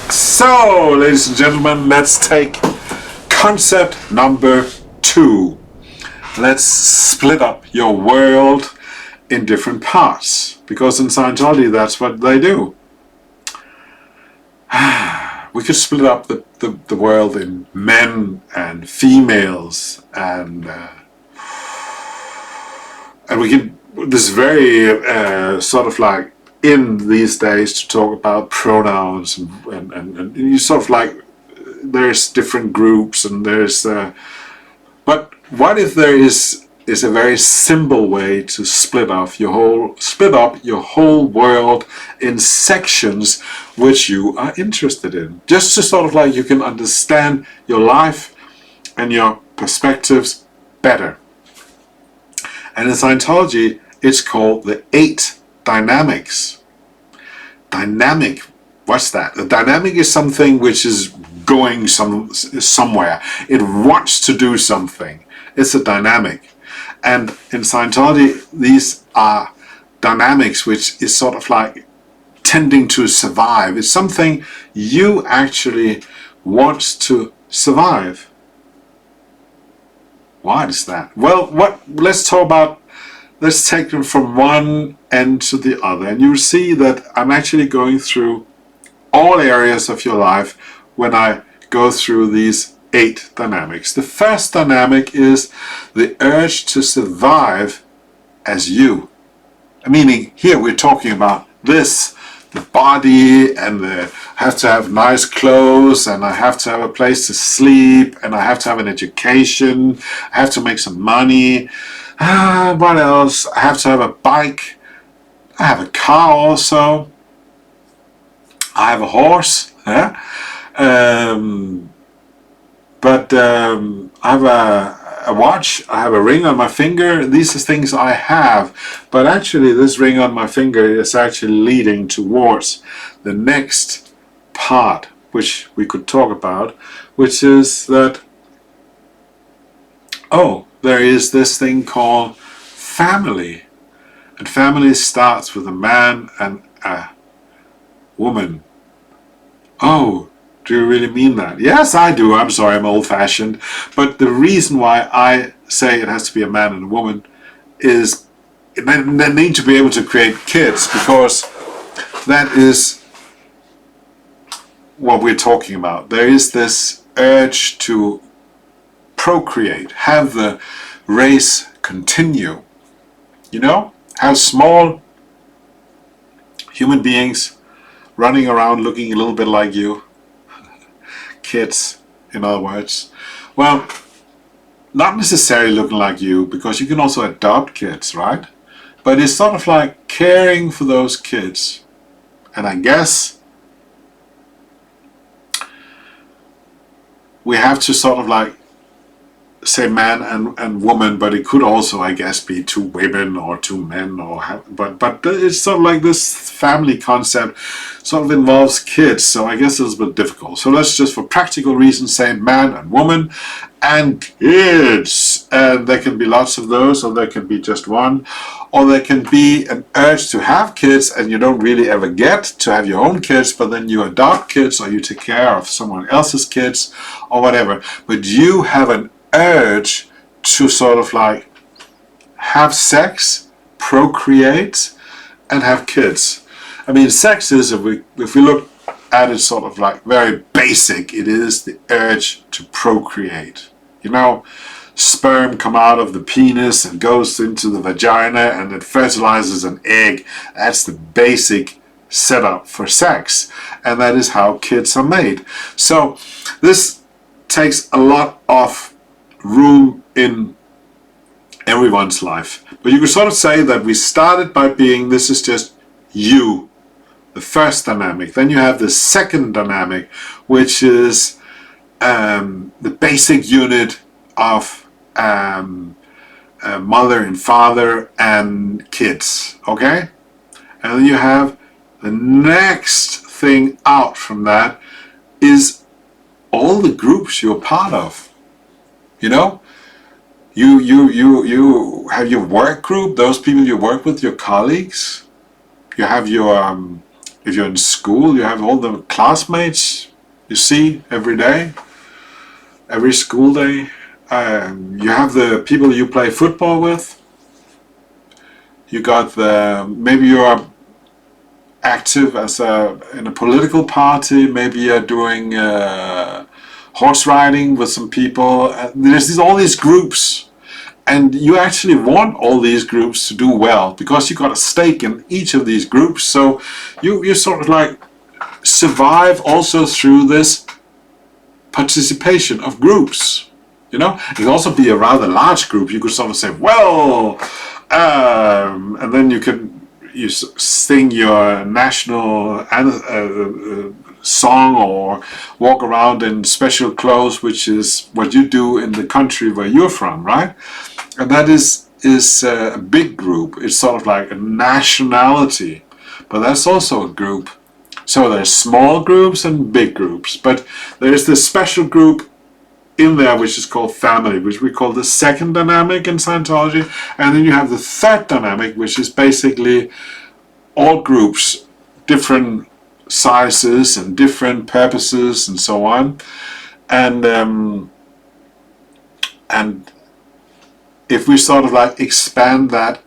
So, ladies and gentlemen, let's take concept number 2. Let's split up your world in different parts, because in Scientology that's what they do. We could split up the world in men and females, and we could, this is very sort of like in these days to talk about pronouns and you sort of like, there's different groups and there's but what if there is a very simple way to split up your whole world in sections which you are interested in, just to sort of like you can understand your life and your perspectives better. And in Scientology it's called the 8 dynamics. Dynamic, what's that? The dynamic is something which is going somewhere. It wants to do something. It's a dynamic. And in Scientology, these are dynamics which is sort of like tending to survive. It's something you actually want to survive. Why is that? Well, let's take them from one end to the other, and you'll see that I'm actually going through all areas of your life when I go through these 8 dynamics. The first dynamic is the urge to survive as you. Meaning, here we're talking about this, the body, and I have to have nice clothes, and I have to have a place to sleep, and I have to have an education, I have to make some money. What else? I have to have a bike. I have a car also. I have a horse. Yeah? I have a watch. I have a ring on my finger. These are things I have. But actually this ring on my finger is actually leading towards the next part, which we could talk about, which is that, there is this thing called family. And family starts with a man and a woman. Oh, do you really mean that? Yes, I do. I'm sorry, I'm old-fashioned. But the reason why I say it has to be a man and a woman is they need to be able to create kids, because that is what we're talking about. There is this urge to procreate, have the race continue. You know, have small human beings running around looking a little bit like you. Kids, in other words. Well, not necessarily looking like you, because you can also adopt kids, right? But it's sort of like caring for those kids. And I guess we have to sort of like say man and woman, but it could also, I guess, be 2 women or 2 men, but it's sort of like this family concept sort of involves kids, so I guess it's a bit difficult. So let's just, for practical reasons, say man and woman and kids. And there can be lots of those, or there can be just one, or there can be an urge to have kids and you don't really ever get to have your own kids, but then you adopt kids or you take care of someone else's kids or whatever. But you have an urge to sort of like have sex, procreate, and have kids. I mean, sex is, if we look at it sort of like very basic, it is the urge to procreate. You know, sperm come out of the penis and goes into the vagina and it fertilizes an egg. That's the basic setup for sex, and that is how kids are made. So this takes a lot of room in everyone's life. But you could sort of say that we started by being, this is just you, the first dynamic. Then you have the second dynamic, which is the basic unit of mother and father and kids, okay? And then you have the next thing out from that is all the groups you're part of. You know, you have your work group, those people you work with, your colleagues. You have your if you're in school, you have all the classmates you see every day, every school day. You have the people you play football with. You got maybe you are active in a political party. Maybe you're doing horse riding with some people. There's all these groups, and you actually want all these groups to do well because you got a stake in each of these groups. So you sort of like survive also through this participation of groups. You know, it could also be a rather large group. You could sort of say, well, and then you sing your national song or walk around in special clothes, which is what you do in the country where you're from, right? And that is a big group. It's sort of like a nationality, but that's also a group. So there's small groups and big groups, but there's this special group in there which is called family, which we call the second dynamic in Scientology. And then you have the third dynamic, which is basically all groups, different sizes and different purposes and so on. And if we sort of like expand that,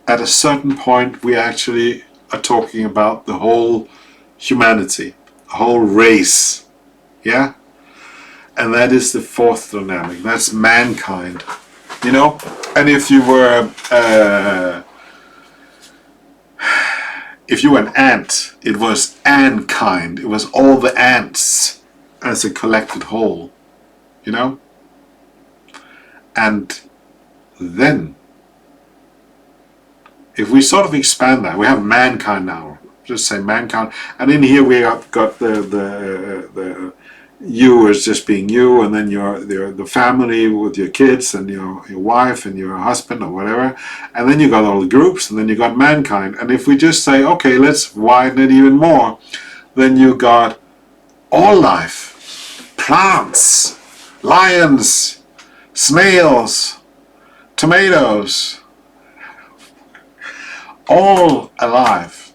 at a certain point we actually are talking about the whole humanity, the whole race, yeah? And that is the fourth dynamic. That's mankind, you know. And if you were an ant, it was ant-kind. It was all the ants as a collected whole, you know. And then, if we sort of expand that, we have mankind now. Just say mankind, and in here we have got the you as just being you, and then the family with your kids and your wife and your husband or whatever, and then you got all the groups, and then you got mankind. And if we just say, okay, let's widen it even more, then you got all life, plants, lions, snails, tomatoes, all alive.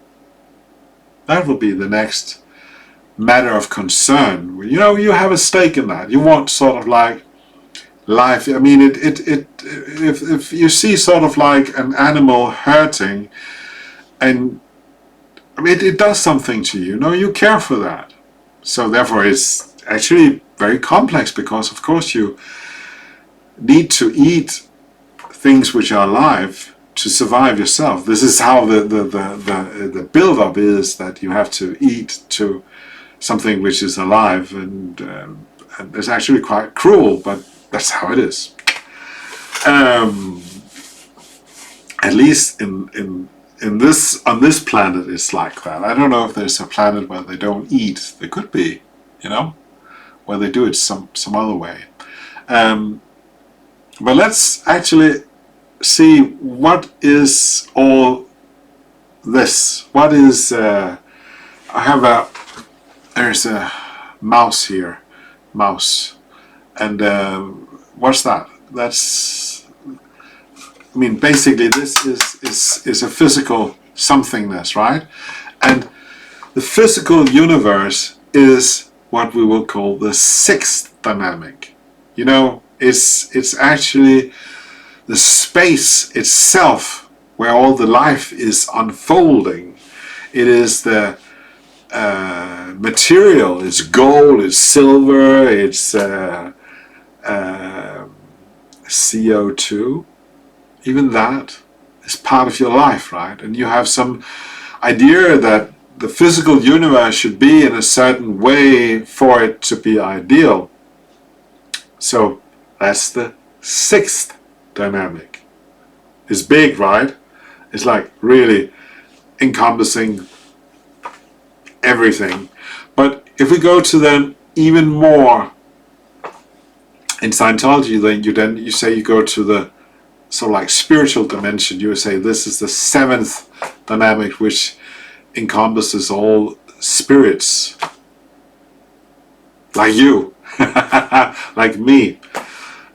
That will be the next matter of concern. You know, you have a stake in that. You want sort of like life. I mean, if you see sort of like an animal hurting, and I mean, it does something to you. You know, you care for that. So therefore, it's actually very complex because, of course, you need to eat things which are alive to survive yourself. This is how the build-up is, that you have to eat to something which is alive, and it's actually quite cruel, but that's how it is. At least in this on this planet, it's like that. I don't know if there's a planet where they don't eat. There could be, you know, where they do it some other way. But let's actually see what is all this. What is there's a mouse here, and what's that? That's, I mean, basically this is a physical somethingness, right? And the physical universe is what we will call the sixth dynamic. You know, it's actually the space itself where all the life is unfolding. It is the material. It's gold, it's silver, it's CO2. Even that is part of your life, right? And you have some idea that the physical universe should be in a certain way for it to be ideal. So that's the sixth dynamic. It's big, right? It's like really encompassing everything. But if we go to then even more in Scientology, then you say you go to the sort of like spiritual dimension. You would say this is the seventh dynamic, which encompasses all spirits, like you, like me.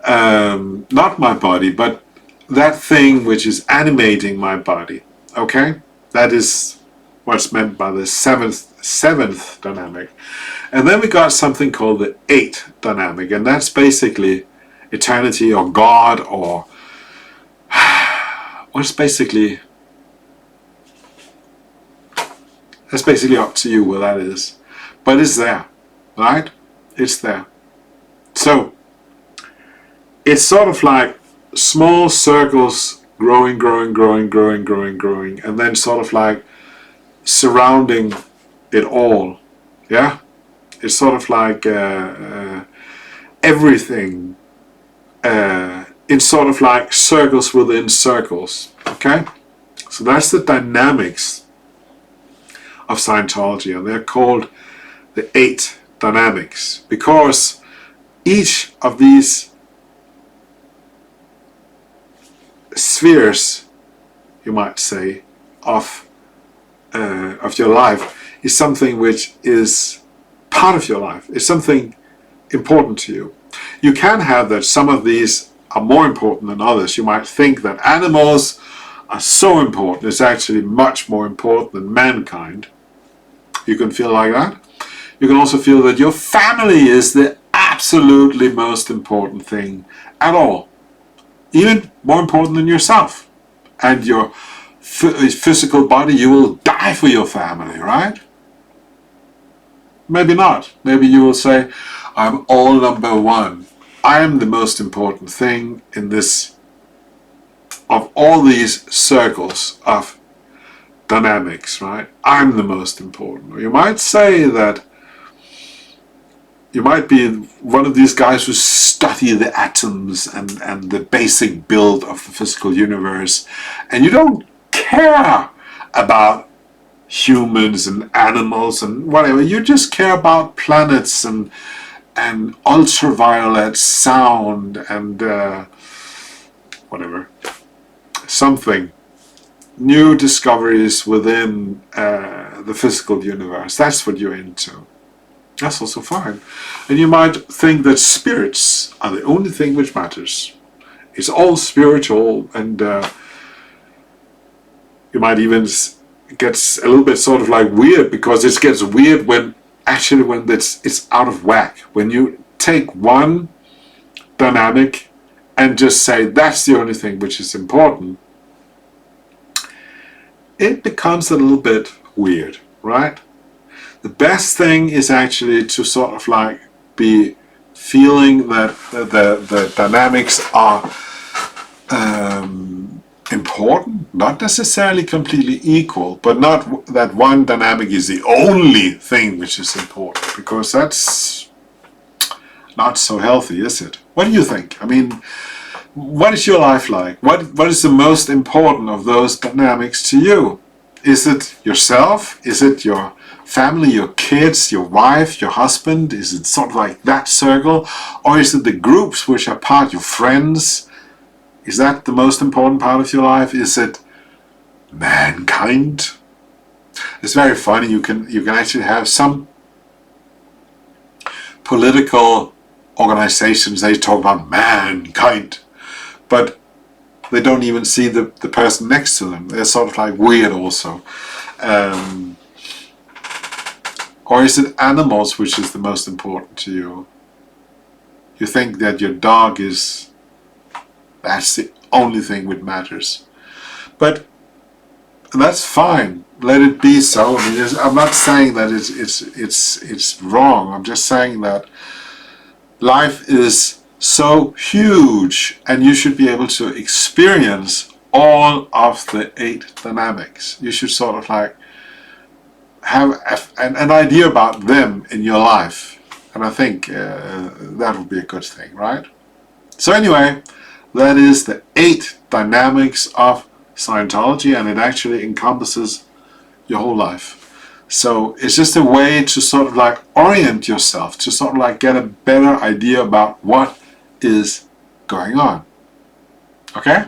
Not my body, but that thing which is animating my body. Okay, that is what's meant by the seventh dynamic. And then we got something called the eighth dynamic, and that's basically eternity or God, or what's basically, that's basically up to you what that is. But it's there, right? It's there. So it's sort of like small circles growing, and then sort of like surrounding it all. Yeah? It's sort of like everything in sort of like circles within circles. Okay? So that's the dynamics of Scientology, and they're called the 8 dynamics because each of these spheres, you might say, of your life is something which is part of your life. It's something important to you. You can have that some of these are more important than others. You might think that animals are so important. It's actually much more important than mankind. You can feel like that. You can also feel that your family is the absolutely most important thing at all. Even more important than yourself and your physical body. You will die for your family, right? Maybe not. Maybe you will say, I'm all number one. I am the most important thing in this, of all these circles of dynamics, right? I'm the most important. Or you might say that you might be one of these guys who study the atoms and the basic build of the physical universe, and you don't care about humans and animals and whatever. You just care about planets and ultraviolet sound and whatever. Something. New discoveries within the physical universe. That's what you're into. That's also fine. And you might think that spirits are the only thing which matters. It's all spiritual, and you might even get a little bit sort of like weird, because it gets weird when it's out of whack. When you take one dynamic and just say that's the only thing which is important, it becomes a little bit weird, right? The best thing is actually to sort of like be feeling that the dynamics are important, not necessarily completely equal, but not that one dynamic is the only thing which is important, because that's not so healthy, is it? What do you think? I mean, what is your life like? What is the most important of those dynamics to you? Is it yourself? Is it your family, your kids, your wife, your husband? Is it sort of like that circle? Or is it the groups which are part, your friends? Is that the most important part of your life? Is it mankind? It's very funny. You can actually have some political organizations, they talk about mankind, but they don't even see the person next to them. They're sort of like weird also. Or is it animals which is the most important to you? You think that your dog that's the only thing which matters. But that's fine. Let it be so. I mean, I'm not saying that it's wrong. I'm just saying that life is so huge, and you should be able to experience all of the 8 dynamics. You should sort of like have an idea about them in your life, and I think that would be a good thing, right? So anyway, that is the 8 dynamics of Scientology, and it actually encompasses your whole life. So it's just a way to sort of like orient yourself, to sort of like get a better idea about what is going on. Okay?